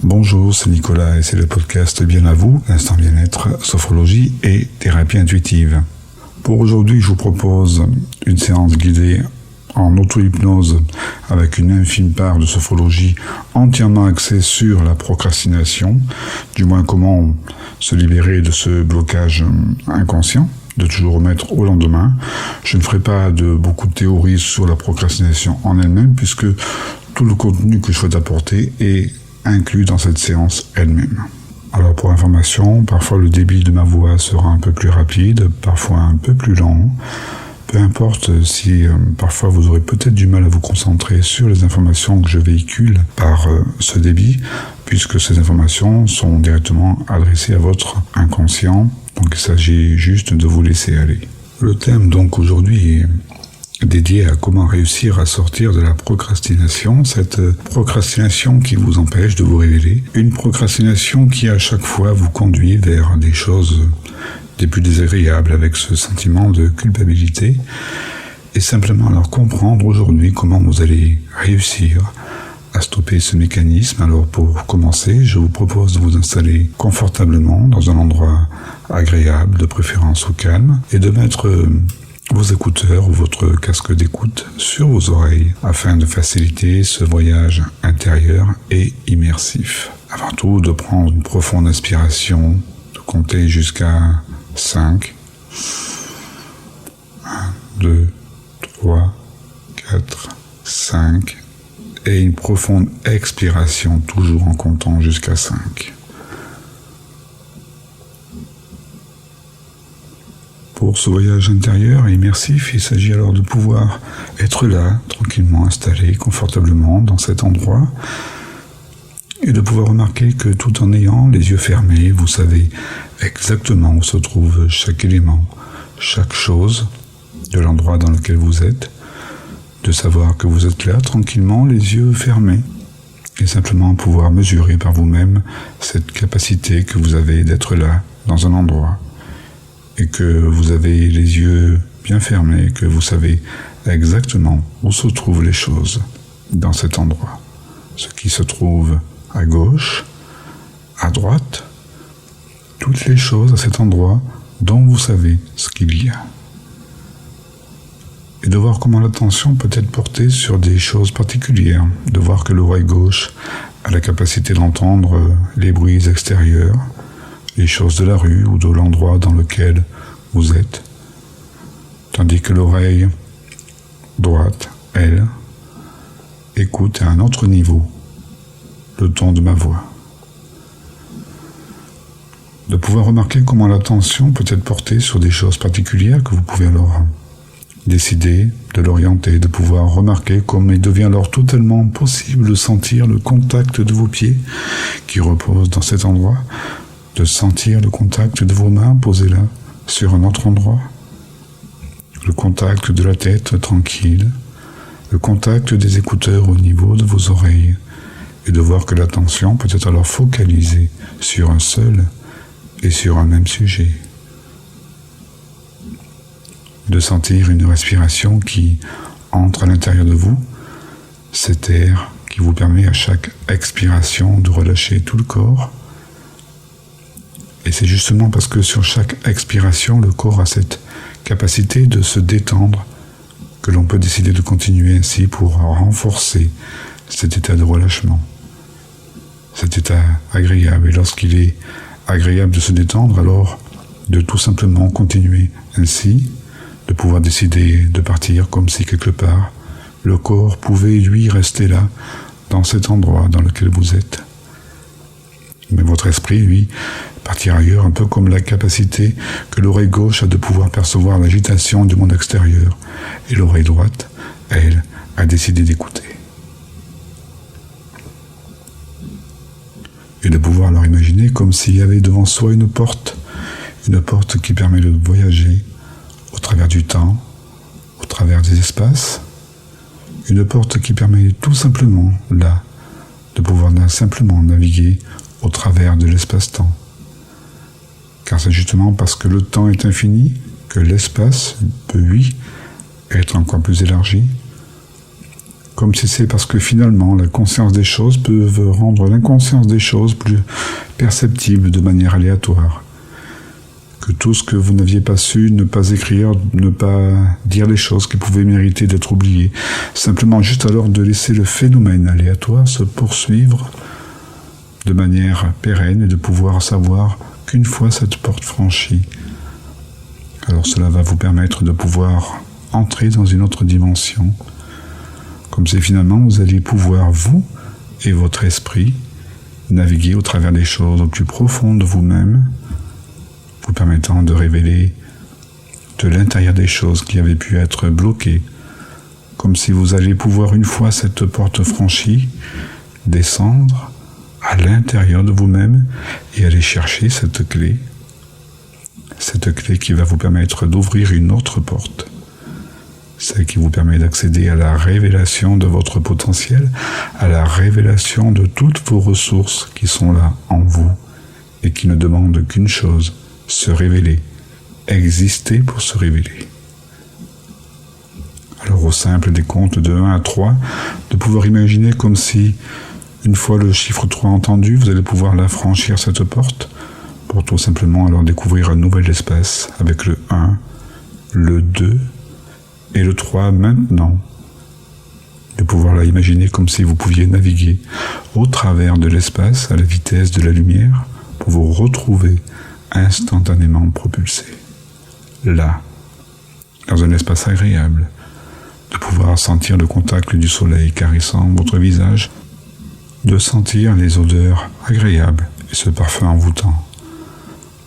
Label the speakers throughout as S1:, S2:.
S1: Bonjour, c'est Nicolas et c'est le podcast Bien à vous, l'instant bien-être, sophrologie et thérapie intuitive. Pour aujourd'hui, je vous propose une séance guidée en auto-hypnose avec une infime part de sophrologie entièrement axée sur la procrastination, du moins comment se libérer de ce blocage inconscient, de toujours remettre au lendemain. Je ne ferai pas beaucoup de théories sur la procrastination en elle-même puisque tout le contenu que je souhaite apporter est inclus dans cette séance elle-même. Alors pour information, parfois le débit de ma voix sera un peu plus rapide, parfois un peu plus lent. Peu importe si parfois vous aurez peut-être du mal à vous concentrer sur les informations que je véhicule par ce débit, puisque ces informations sont directement adressées à votre inconscient, donc il s'agit juste de vous laisser aller. Le thème donc aujourd'hui est dédié à comment réussir à sortir de la procrastination, cette procrastination qui vous empêche de vous révéler, une procrastination qui à chaque fois vous conduit vers des choses des plus désagréables avec ce sentiment de culpabilité, et simplement alors comprendre aujourd'hui comment vous allez réussir à stopper ce mécanisme. Alors pour commencer, je vous propose de vous installer confortablement dans un endroit agréable, de préférence au calme, et de mettre vos écouteurs ou votre casque d'écoute sur vos oreilles afin de faciliter ce voyage intérieur et immersif. Avant tout, de prendre une profonde inspiration, de compter jusqu'à 5, 1, 2, 3, 4, 5, et une profonde expiration, toujours en comptant jusqu'à 5. Pour ce voyage intérieur et immersif, il s'agit alors de pouvoir être là, tranquillement installé, confortablement dans cet endroit, et de pouvoir remarquer que tout en ayant les yeux fermés, vous savez exactement où se trouve chaque élément, chaque chose de l'endroit dans lequel vous êtes, de savoir que vous êtes là, tranquillement, les yeux fermés, et simplement pouvoir mesurer par vous-même cette capacité que vous avez d'être là, dans un endroit, et que vous avez les yeux bien fermés, que vous savez exactement où se trouvent les choses dans cet endroit. Ce qui se trouve à gauche, à droite, toutes les choses à cet endroit dont vous savez ce qu'il y a. Et de voir comment l'attention peut être portée sur des choses particulières, de voir que l'oreille gauche a la capacité d'entendre les bruits extérieurs, les choses de la rue ou de l'endroit dans lequel vous êtes, tandis que l'oreille droite, elle, écoute à un autre niveau le ton de ma voix. De pouvoir remarquer comment l'attention peut être portée sur des choses particulières que vous pouvez alors décider de l'orienter, de pouvoir remarquer comme il devient alors totalement possible de sentir le contact de vos pieds qui reposent dans cet endroit, de sentir le contact de vos mains posées là, sur un autre endroit, le contact de la tête tranquille, le contact des écouteurs au niveau de vos oreilles, et de voir que l'attention peut être alors focalisée sur un seul et sur un même sujet. De sentir une respiration qui entre à l'intérieur de vous, cet air qui vous permet à chaque expiration de relâcher tout le corps. Et c'est justement parce que sur chaque expiration, le corps a cette capacité de se détendre que l'on peut décider de continuer ainsi pour renforcer cet état de relâchement, cet état agréable. Et lorsqu'il est agréable de se détendre, alors de tout simplement continuer ainsi, de pouvoir décider de partir comme si quelque part le corps pouvait lui rester là, dans cet endroit dans lequel vous êtes. Mais votre esprit, lui, partir ailleurs, un peu comme la capacité que l'oreille gauche a de pouvoir percevoir l'agitation du monde extérieur, et l'oreille droite, elle, a décidé d'écouter. Et de pouvoir alors imaginer comme s'il y avait devant soi une porte qui permet de voyager au travers du temps, au travers des espaces, une porte qui permet tout simplement, là, de pouvoir simplement naviguer au travers de l'espace-temps. Car c'est justement parce que le temps est infini que l'espace peut, lui, être encore plus élargi, Comme si c'est parce que finalement la conscience des choses peut rendre l'inconscience des choses plus perceptible de manière aléatoire. Que tout ce que vous n'aviez pas su, ne pas écrire, ne pas dire les choses qui pouvaient mériter d'être oubliées. Simplement juste alors de laisser le phénomène aléatoire se poursuivre de manière pérenne et de pouvoir savoir qu'une fois cette porte franchie, alors cela va vous permettre de pouvoir entrer dans une autre dimension, comme si finalement vous alliez pouvoir, vous et votre esprit, naviguer au travers des choses au plus profondes de vous-même, vous permettant de révéler de l'intérieur des choses qui avaient pu être bloquées, comme si vous alliez pouvoir, une fois cette porte franchie, descendre à l'intérieur de vous-même et aller chercher cette clé qui va vous permettre d'ouvrir une autre porte, celle qui vous permet d'accéder à la révélation de votre potentiel, à la révélation de toutes vos ressources qui sont là en vous et qui ne demandent qu'une chose, se révéler, exister pour se révéler. Alors au simple décompte de 1 à 3, de pouvoir imaginer comme si, une fois le chiffre 3 entendu, vous allez pouvoir la franchir cette porte, pour tout simplement alors découvrir un nouvel espace avec le 1, le 2 et le 3 maintenant. De pouvoir la imaginer comme si vous pouviez naviguer au travers de l'espace à la vitesse de la lumière pour vous retrouver instantanément propulsé. Là, dans un espace agréable, de pouvoir sentir le contact du soleil caressant votre visage, de sentir les odeurs agréables et ce parfum envoûtant,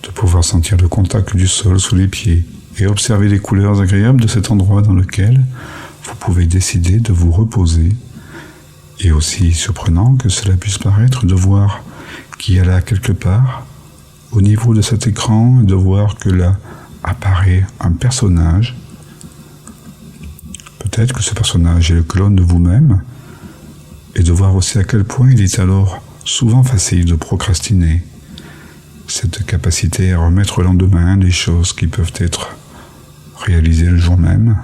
S1: de pouvoir sentir le contact du sol sous les pieds et observer les couleurs agréables de cet endroit dans lequel vous pouvez décider de vous reposer. Et aussi surprenant que cela puisse paraître, de voir qu'il y a là quelque part, au niveau de cet écran, de voir que là apparaît un personnage. Peut-être que ce personnage est le clone de vous-même, et de voir aussi à quel point il est alors souvent facile de procrastiner. Cette capacité à remettre au lendemain les choses qui peuvent être réalisées le jour même.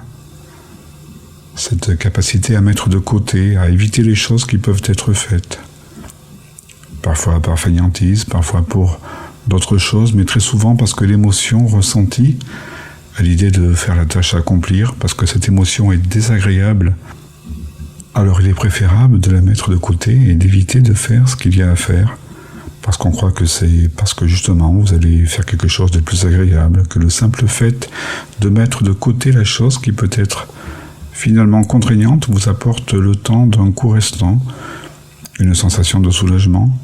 S1: Cette capacité à mettre de côté, à éviter les choses qui peuvent être faites. Parfois par fainéantise, parfois pour d'autres choses, mais très souvent parce que l'émotion ressentie à l'idée de faire la tâche à accomplir, parce que cette émotion est désagréable, alors il est préférable de la mettre de côté et d'éviter de faire ce qu'il y a à faire, parce qu'on croit que c'est parce que justement vous allez faire quelque chose de plus agréable, que le simple fait de mettre de côté la chose qui peut être finalement contraignante vous apporte le temps d'un court instant, une sensation de soulagement,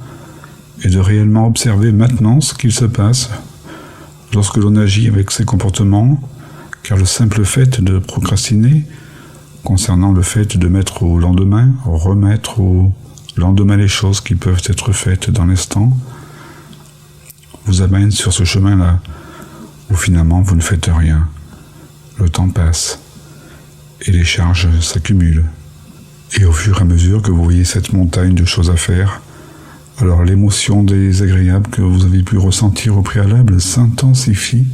S1: et de réellement observer maintenant ce qu'il se passe lorsque l'on agit avec ces comportements, car le simple fait de procrastiner, concernant le fait de mettre au lendemain, remettre au lendemain les choses qui peuvent être faites dans l'instant, vous amène sur ce chemin-là, où finalement vous ne faites rien. Le temps passe, et les charges s'accumulent. Et au fur et à mesure que vous voyez cette montagne de choses à faire, alors l'émotion désagréable que vous avez pu ressentir au préalable s'intensifie.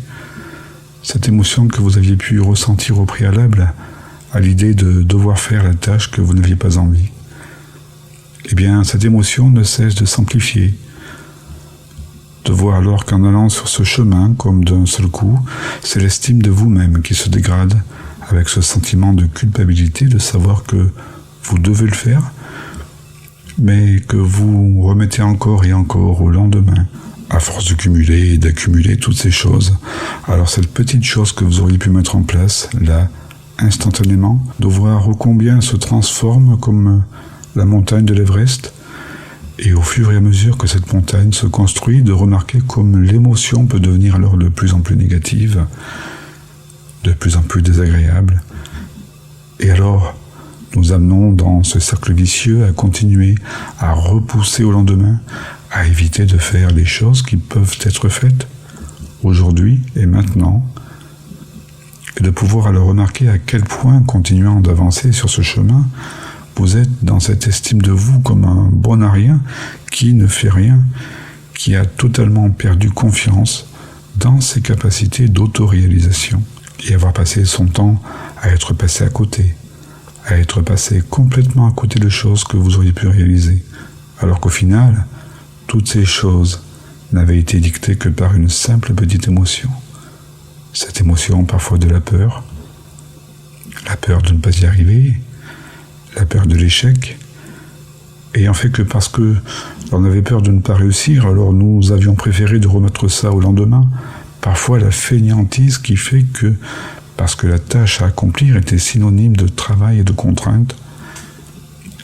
S1: Cette émotion que vous aviez pu ressentir au préalable à l'idée de devoir faire la tâche que vous n'aviez pas envie. Eh bien, cette émotion ne cesse de s'amplifier. De voir alors qu'en allant sur ce chemin, comme d'un seul coup, c'est l'estime de vous-même qui se dégrade avec ce sentiment de culpabilité de savoir que vous devez le faire, mais que vous remettez encore et encore au lendemain, à force de cumuler et d'accumuler toutes ces choses. Alors cette petite chose que vous auriez pu mettre en place, là, instantanément, de voir combien elle se transforme comme la montagne de l'Everest, et au fur et à mesure que cette montagne se construit, de remarquer comme l'émotion peut devenir alors de plus en plus négative, de plus en plus désagréable. Et alors, nous amenons dans ce cercle vicieux à continuer à repousser au lendemain, à éviter de faire les choses qui peuvent être faites aujourd'hui et maintenant, et de pouvoir alors remarquer à quel point, continuant d'avancer sur ce chemin, vous êtes dans cette estime de vous comme un bon à rien qui ne fait rien, qui a totalement perdu confiance dans ses capacités d'autoréalisation et avoir passé son temps à être passé à côté, à être passé complètement à côté de choses que vous auriez pu réaliser, alors qu'au final, toutes ces choses n'avaient été dictées que par une simple petite émotion. Cette émotion parfois de la peur de ne pas y arriver, la peur de l'échec, ayant fait que parce que l'on avait peur de ne pas réussir, alors nous avions préféré de remettre ça au lendemain. Parfois la fainéantise qui fait que, parce que la tâche à accomplir était synonyme de travail et de contrainte,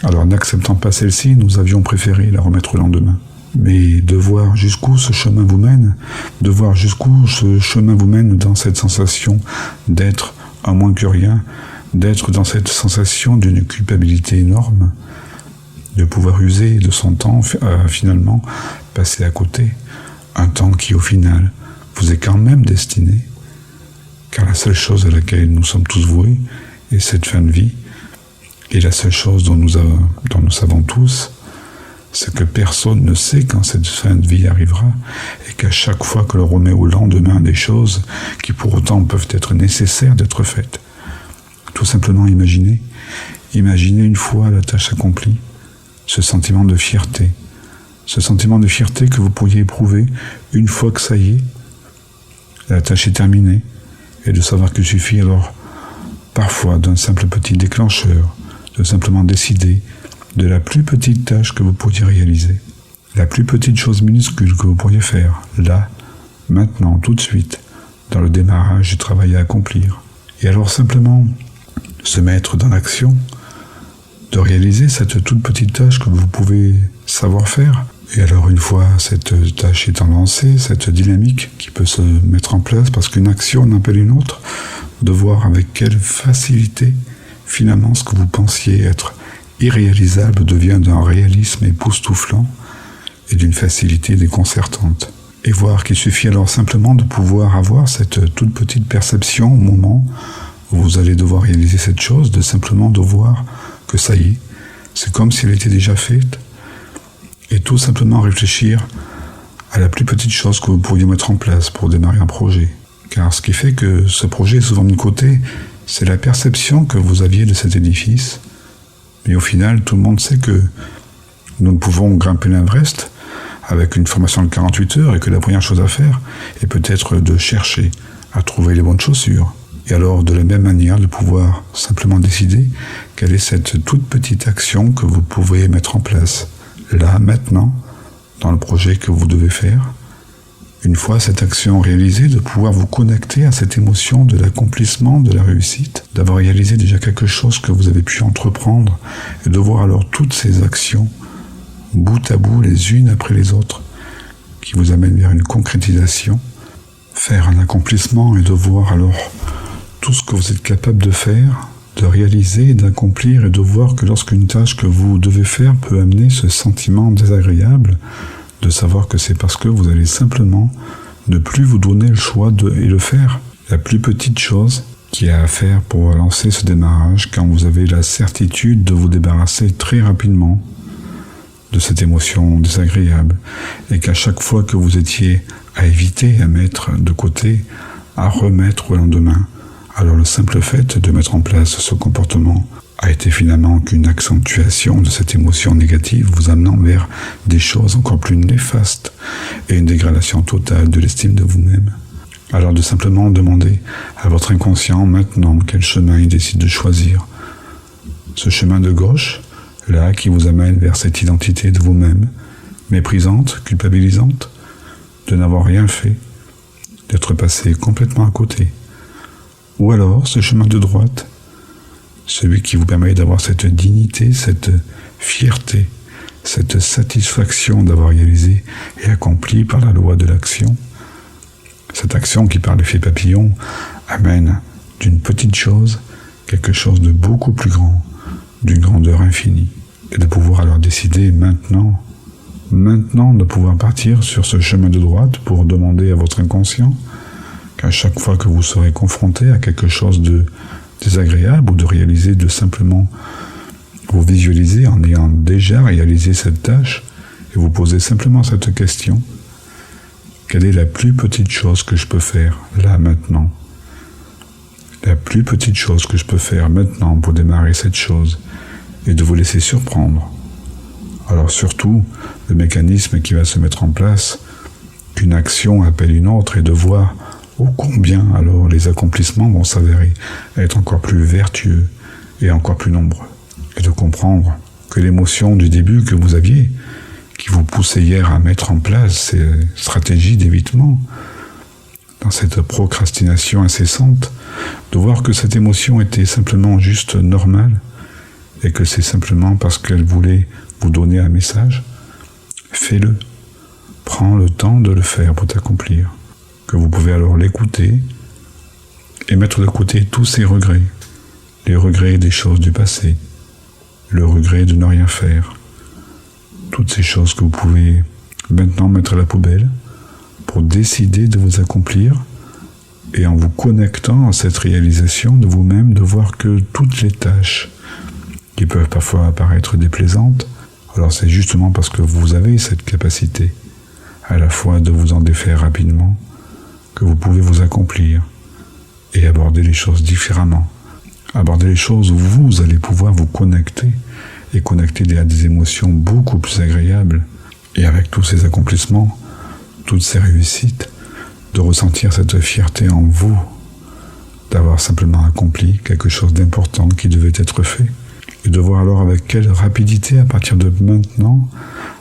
S1: alors n'acceptant pas celle-ci, nous avions préféré la remettre au lendemain. Mais de voir jusqu'où ce chemin vous mène, dans cette sensation d'être un moins que rien, d'être dans cette sensation d'une culpabilité énorme, de pouvoir user de son temps, finalement passer à côté, un temps qui au final vous est quand même destiné, car la seule chose à laquelle nous sommes tous voués est cette fin de vie, et la seule chose dont nous savons tous, c'est que personne ne sait quand cette fin de vie arrivera, et qu'à chaque fois que l'on remet au lendemain des choses qui pour autant peuvent être nécessaires d'être faites. Tout simplement imaginez une fois la tâche accomplie, ce sentiment de fierté que vous pourriez éprouver une fois que ça y est, la tâche est terminée, et de savoir qu'il suffit alors parfois d'un simple petit déclencheur, de simplement décider de la plus petite tâche que vous pourriez réaliser, la plus petite chose minuscule que vous pourriez faire, là, maintenant, tout de suite, dans le démarrage du travail à accomplir. Et alors simplement se mettre dans l'action, de réaliser cette toute petite tâche que vous pouvez savoir faire. Et alors une fois cette tâche étant lancée, cette dynamique qui peut se mettre en place parce qu'une action en appelle une autre, de voir avec quelle facilité finalement ce que vous pensiez être irréalisable devient d'un réalisme époustouflant et d'une facilité déconcertante. Et voir qu'il suffit alors simplement de pouvoir avoir cette toute petite perception au moment où vous allez devoir réaliser cette chose, de simplement de voir que ça y est, c'est comme si elle était déjà faite, et tout simplement réfléchir à la plus petite chose que vous pourriez mettre en place pour démarrer un projet. Car ce qui fait que ce projet est souvent mis de côté, c'est la perception que vous aviez de cet édifice. Mais au final, tout le monde sait que nous ne pouvons grimper l'Everest avec une formation de 48 heures et que la première chose à faire est peut-être de chercher à trouver les bonnes chaussures. Et alors, de la même manière, de pouvoir simplement décider quelle est cette toute petite action que vous pouvez mettre en place, là, maintenant, dans le projet que vous devez faire. Une fois cette action réalisée, de pouvoir vous connecter à cette émotion de l'accomplissement, de la réussite, d'avoir réalisé déjà quelque chose que vous avez pu entreprendre, et de voir alors toutes ces actions, bout à bout, les unes après les autres, qui vous amènent vers une concrétisation, faire un accomplissement et de voir alors tout ce que vous êtes capable de faire, de réaliser, d'accomplir, et de voir que lorsqu'une tâche que vous devez faire peut amener ce sentiment désagréable, de savoir que c'est parce que vous allez simplement ne plus vous donner le choix et le faire. La plus petite chose qu'il y a à faire pour lancer ce démarrage, quand vous avez la certitude de vous débarrasser très rapidement de cette émotion désagréable, et qu'à chaque fois que vous étiez à éviter, à mettre de côté, à remettre au lendemain, alors le simple fait de mettre en place ce comportement a été finalement qu'une accentuation de cette émotion négative, vous amenant vers des choses encore plus néfastes et une dégradation totale de l'estime de vous-même. Alors de simplement demander à votre inconscient maintenant quel chemin il décide de choisir. Ce chemin de gauche, là, qui vous amène vers cette identité de vous-même, méprisante, culpabilisante, de n'avoir rien fait, d'être passé complètement à côté. Ou alors ce chemin de droite, celui qui vous permet d'avoir cette dignité, cette fierté, cette satisfaction d'avoir réalisé et accompli par la loi de l'action. Cette action qui, par l'effet papillon, amène d'une petite chose quelque chose de beaucoup plus grand, d'une grandeur infinie. Et de pouvoir alors décider maintenant de pouvoir partir sur ce chemin de droite pour demander à votre inconscient qu'à chaque fois que vous serez confronté à quelque chose de désagréable ou de réaliser, de simplement vous visualiser en ayant déjà réalisé cette tâche et vous poser simplement cette question: quelle est la plus petite chose que je peux faire là maintenant? la plus petite chose que je peux faire maintenant pour démarrer cette chose est de vous laisser surprendre. Alors surtout, le mécanisme qui va se mettre en place, qu'une action appelle une autre, et de voir ô combien alors les accomplissements vont s'avérer être encore plus vertueux et encore plus nombreux. Et de comprendre que l'émotion du début que vous aviez, qui vous poussait hier à mettre en place ces stratégies d'évitement, dans cette procrastination incessante, de voir que cette émotion était simplement juste normale et que c'est simplement parce qu'elle voulait vous donner un message, fais-le. Prends le temps de le faire pour t'accomplir. Que vous pouvez alors l'écouter et mettre de côté tous ces regrets, les regrets des choses du passé, le regret de ne rien faire, toutes ces choses que vous pouvez maintenant mettre à la poubelle pour décider de vous accomplir et en vous connectant à cette réalisation de vous-même, de voir que toutes les tâches qui peuvent parfois apparaître déplaisantes, alors c'est justement parce que vous avez cette capacité à la fois de vous en défaire rapidement, que vous pouvez vous accomplir et aborder les choses différemment. Aborder les choses où vous allez pouvoir vous connecter et connecter à des émotions beaucoup plus agréables. Et avec tous ces accomplissements, toutes ces réussites, de ressentir cette fierté en vous, d'avoir simplement accompli quelque chose d'important qui devait être fait. Et de voir alors avec quelle rapidité, à partir de maintenant,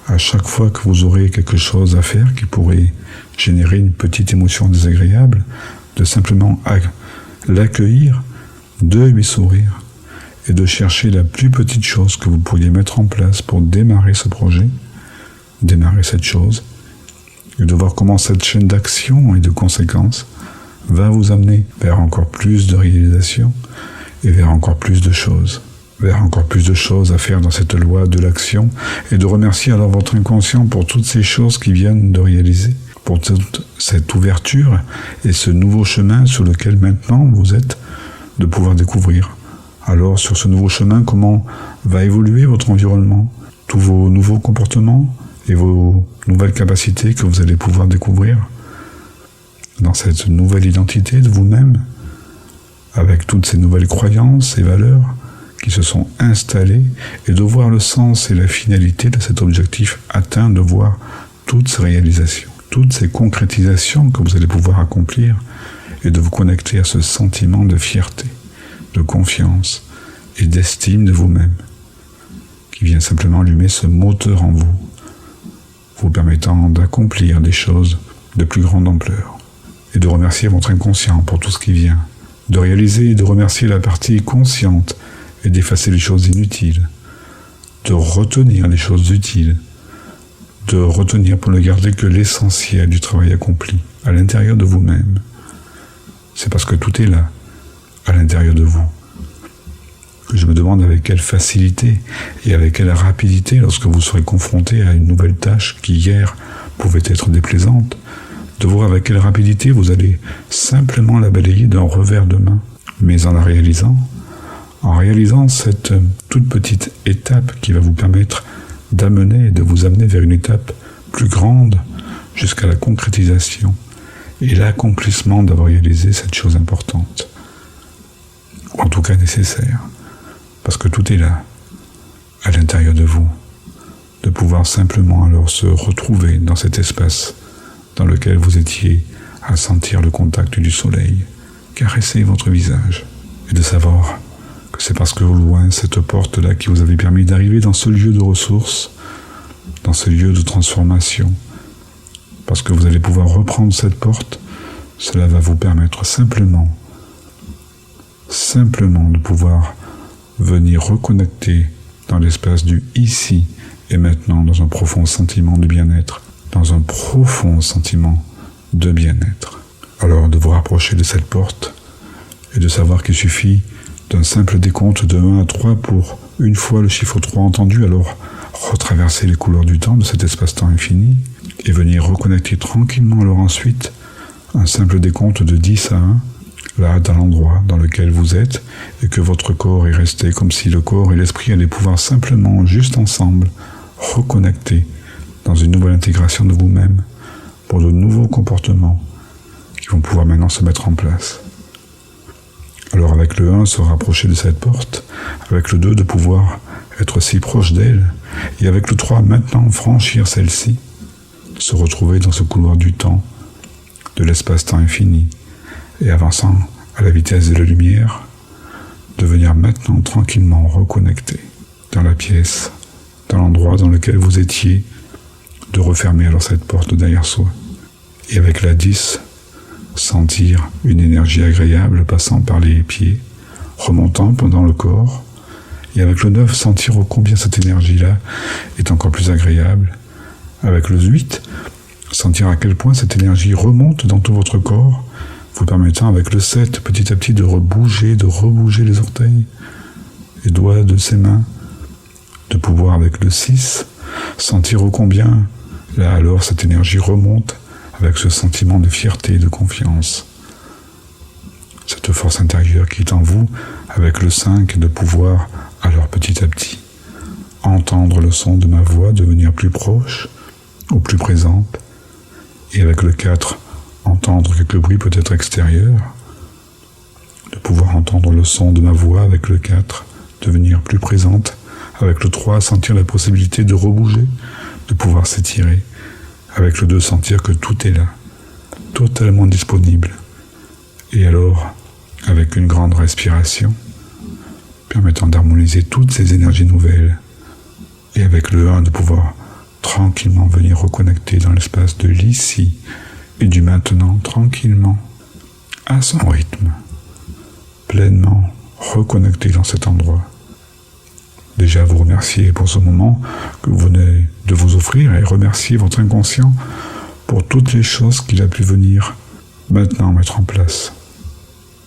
S1: à chaque fois que vous aurez quelque chose à faire qui pourrait générer une petite émotion désagréable, de simplement l'accueillir, de lui sourire et de chercher la plus petite chose que vous pourriez mettre en place pour démarrer ce projet, démarrer cette chose, et de voir comment cette chaîne d'action et de conséquences va vous amener vers encore plus de réalisation et vers encore plus de choses. Vers encore plus de choses à faire dans cette loi de l'action, et de remercier alors votre inconscient pour toutes ces choses qui viennent de réaliser, pour toute cette ouverture et ce nouveau chemin sur lequel maintenant vous êtes, de pouvoir découvrir. Alors sur ce nouveau chemin, comment va évoluer votre environnement, tous vos nouveaux comportements et vos nouvelles capacités que vous allez pouvoir découvrir dans cette nouvelle identité de vous-même, avec toutes ces nouvelles croyances et valeurs qui se sont installés, et de voir le sens et la finalité de cet objectif atteint, de voir toutes ces réalisations, toutes ces concrétisations que vous allez pouvoir accomplir, et de vous connecter à ce sentiment de fierté, de confiance et d'estime de vous-même, qui vient simplement allumer ce moteur en vous, vous permettant d'accomplir des choses de plus grande ampleur, et de remercier votre inconscient pour tout ce qui vient, de réaliser et de remercier la partie consciente et d'effacer les choses inutiles, de retenir les choses utiles, de retenir pour ne garder que l'essentiel du travail accompli à l'intérieur de vous-même. C'est parce que tout est là, à l'intérieur de vous, que je me demande avec quelle facilité et avec quelle rapidité, lorsque vous serez confronté à une nouvelle tâche qui hier pouvait être déplaisante, de voir avec quelle rapidité vous allez simplement la balayer d'un revers de main, mais en réalisant cette toute petite étape qui va vous permettre d'amener et de vous amener vers une étape plus grande jusqu'à la concrétisation et l'accomplissement d'avoir réalisé cette chose importante, ou en tout cas nécessaire, parce que tout est là, à l'intérieur de vous, de pouvoir simplement alors se retrouver dans cet espace dans lequel vous étiez à sentir le contact du soleil, caresser votre visage, et de savoir que c'est parce que au loin, cette porte-là qui vous avait permis d'arriver dans ce lieu de ressources, dans ce lieu de transformation, parce que vous allez pouvoir reprendre cette porte, cela va vous permettre simplement de pouvoir venir reconnecter dans l'espace du ici et maintenant, dans un profond sentiment de bien-être, dans un profond sentiment de bien-être. Alors de vous rapprocher de cette porte et de savoir qu'il suffit d'un simple décompte de 1 à 3 pour, une fois le chiffre 3 entendu, alors retraverser les couleurs du temps de cet espace-temps infini et venir reconnecter tranquillement alors ensuite un simple décompte de 10 à 1, là dans l'endroit dans lequel vous êtes et que votre corps est resté, comme si le corps et l'esprit allaient pouvoir simplement, juste ensemble, reconnecter dans une nouvelle intégration de vous-même pour de nouveaux comportements qui vont pouvoir maintenant se mettre en place. Alors avec le 1, se rapprocher de cette porte, avec le 2, de pouvoir être si proche d'elle, et avec le 3, maintenant franchir celle-ci, se retrouver dans ce couloir du temps, de l'espace-temps infini, et avançant à la vitesse de la lumière, devenir maintenant tranquillement reconnecté dans la pièce, dans l'endroit dans lequel vous étiez, de refermer alors cette porte derrière soi. Et avec la 10, sentir une énergie agréable passant par les pieds, remontant pendant le corps, et avec le 9, sentir ô combien cette énergie-là est encore plus agréable. Avec le 8, sentir à quel point cette énergie remonte dans tout votre corps, vous permettant avec le 7, petit à petit, de rebouger les orteils, les doigts de ses mains, de pouvoir avec le 6, sentir ô combien, là alors, cette énergie remonte avec ce sentiment de fierté et de confiance. Cette force intérieure qui est en vous, avec le 5, de pouvoir, alors petit à petit, entendre le son de ma voix devenir plus proche ou plus présente, et avec le 4, entendre quelques bruits peut-être extérieurs, de pouvoir entendre le son de ma voix avec le 4, devenir plus présente, avec le 3, sentir la possibilité de rebouger, de pouvoir s'étirer, avec le 2, sentir que tout est là, totalement disponible, et alors, avec une grande respiration, permettant d'harmoniser toutes ces énergies nouvelles, et avec le 1, de pouvoir tranquillement venir reconnecter dans l'espace de l'ici et du maintenant, tranquillement, à son rythme, pleinement reconnecté dans cet endroit. Déjà vous remercier pour ce moment que vous venez de vous offrir et remercier votre inconscient pour toutes les choses qu'il a pu venir maintenant mettre en place.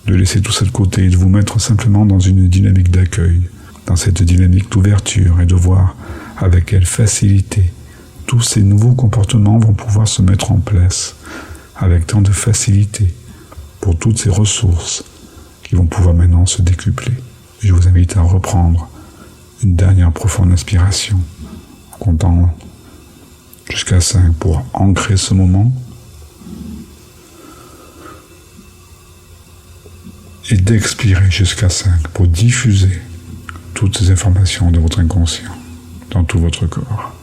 S1: De laisser tout ça de côté et de vous mettre simplement dans une dynamique d'accueil, dans cette dynamique d'ouverture et de voir avec quelle facilité tous ces nouveaux comportements vont pouvoir se mettre en place avec tant de facilité pour toutes ces ressources qui vont pouvoir maintenant se décupler. Je vous invite à reprendre une dernière profonde inspiration en comptant jusqu'à 5 pour ancrer ce moment et d'expirer jusqu'à 5 pour diffuser toutes ces informations de votre inconscient dans tout votre corps.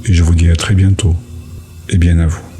S1: Et je vous dis à très bientôt et bien à vous.